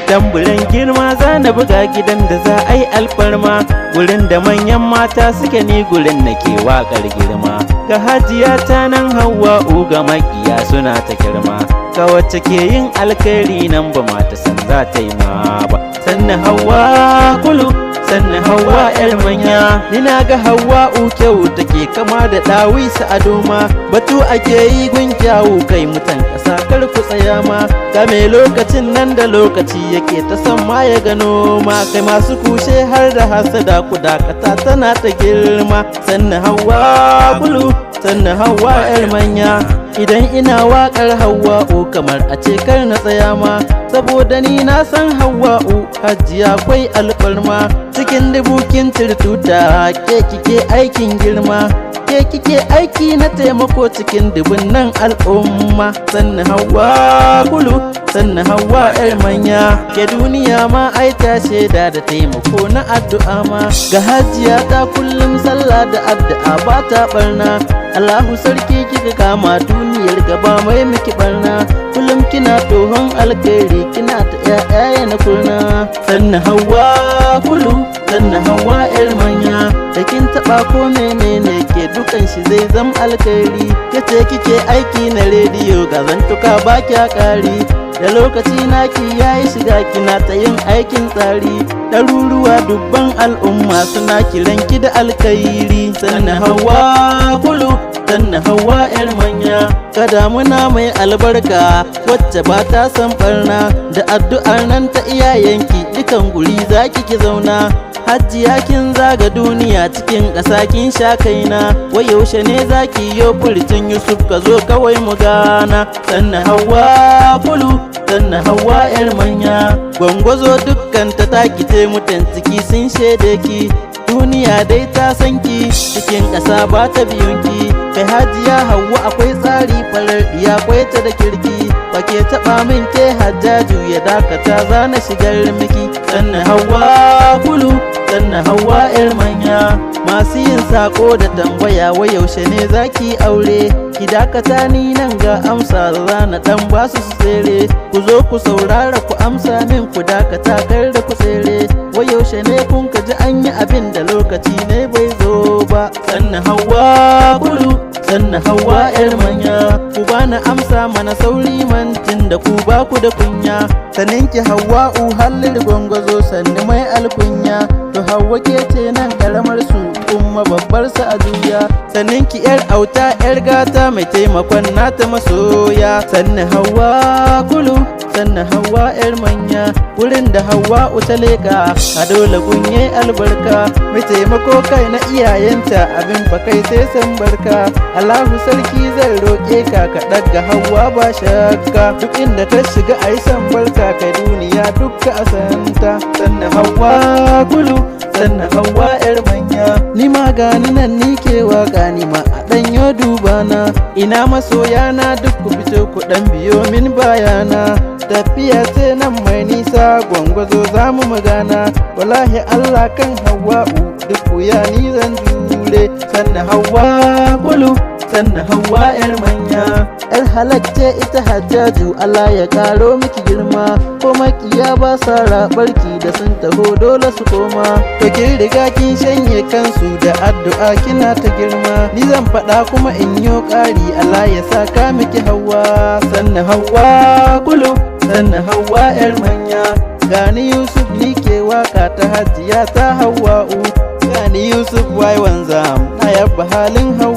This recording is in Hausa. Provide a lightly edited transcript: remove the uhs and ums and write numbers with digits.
tamburan girma za na buga gidan da za a yi alfarma, gurin da manyan mata suke ni gurin nake waƙar girma. Ga hajiya ta nan Hauwa'u ga makiya suna ta girma, ga wacce ke yin alkhairi nan ba mata san za ta yi ma ba. Sannan Hauwa kulu, sannan Hauwa yar manya, ni na ga Hauwa'u kyau take kama da ɗawisu a doma. Batu ake yi gun kyawu kai mutan ƙasa kar ku tsaya ma, ga mai lokacin nan da lokaci yake ta san ma ya gano ma. Kai masu kushe har da hasada ku dakata tana ta girma. Sannan Hauwa kulu, sannan Hauwa yar manya, idan ina waƙar Hauwa'u kamar a ce kar na tsaya ma, saboda ni na san Hauwa'u hajiya kwai alfarma. Cikin dubukin tirtuta ke kike aikin girma, ke kike aiki na taimako cikin dubun nan al'umma. Sannan Hauwa kulu, sannan Hauwa yar manya, ke duniya ma ai ta shaida da taimako na addu'a ma. Ga hajiya ta kullum sallah da addu'a ba ta barna, Allahu sarki kika kama duniyar gaba mai miki barna. Kullum kina tohon alkhairi kina ta ƴaƴa na kurna. Sannan Hauwa kulu, sannan Hauwa yar manya, da kin taɓa ko menene ke dukan shi zai zam alkhairi. Kace kike aiki na rediyo ga zantuka ba kya ƙari, da lokaci naki yayi shiga kina ta yin aikin tsari. Ɗaruruwa dubban al'umma suna kiran ki da alkhairi. Sannan Hauwa kulu, sannan Hauwa yar manya, ka damuna mai albarka wacce ba ta san barna, da addu'ar nan ta iyayenki dukan guri zaki ki zauna. Hajiya kin zaga duniya cikin ƙasa kin sha kaina, wai yaushe ne zaki yo furcin Yusuf ka zo kawai mu gana. Sannan Hauwa kulu, sannan Hauwa yar manya, gwangwazo dukkan ta taki te mutan ciki sun shaide ki. Duniya dai ta san ki cikin ƙasa ba ta biyun ki. Kai hajiya Hauwa akwai tsari farar diya kwai ta da kirki, ba ke taɓa min ke Hajjaju ya dakata za na shigar miki. Sannan Hauwa kulu, sannan Hauwa yar manya, masu yin sako da tambaya wai yaushe ne zaki aure. Ki dakata ni nan ga amsa za na dan basu su tsere, ku zo ku saurara ku amsa min ku dakata kar da ku tsere. Wai yaushe ne kun ka ji an yi abin da lokaci ne bai zo ba. Sannan Hauwa kulu, sannan Hauwa yar manya, ku bani amsa mana sauri man tunda ku ba ku da kunya. Sanin ki Hauwa'u halin gwangwazo sanni mai alkunya, to Hauwa ke ce nan karamar su kuma babbar sa a juya. Sanin ki yar auta yar gata mai taimakon nata masoya. Sannan Hauwa kulu, sannan Hauwa yar manya, wurin da Hauwa'u ta leka a dole gunye albarka. Mai taimako kai na iyayenta abin fa kai sai san barka. Allahu sarki zai roƙe ka ka ɗaga Hauwa ba shakka, duk inda ta shiga ai san barka kai duniya dukka a santa. Sannan Hauwa kulu, sannan Hauwa yar manya, ni ma gani nan ni ke waka ni ma a ɗanyo dubana. Ina masoyana duk ku fito ku ɗan biyo min bayana. Tafiya ce nan mai nisa gwangwazo za mu magana, wallahi Allah kan Hauwa'u duk wuya ni zan jure. Sannan Hauwa kulu, sannan Hauwa yar manya, yar halacce ita Hajjaju Allah ya karo miki girma. Ko makiya ba sa rabarki da sun taho dole su koma, to kin riga kin shanye kansu da addu'a kina ta girma. Ni zan faɗa kuma in yo ƙari Allah ya saka miki Hauwa. Sannan Hauwa kulu, sannan Hauwa yar manya, gani Yusuf ni ke waka ta hajiya ta Hauwa'u. Gani Yusuf wai wanzam na yabba halin Hauwa.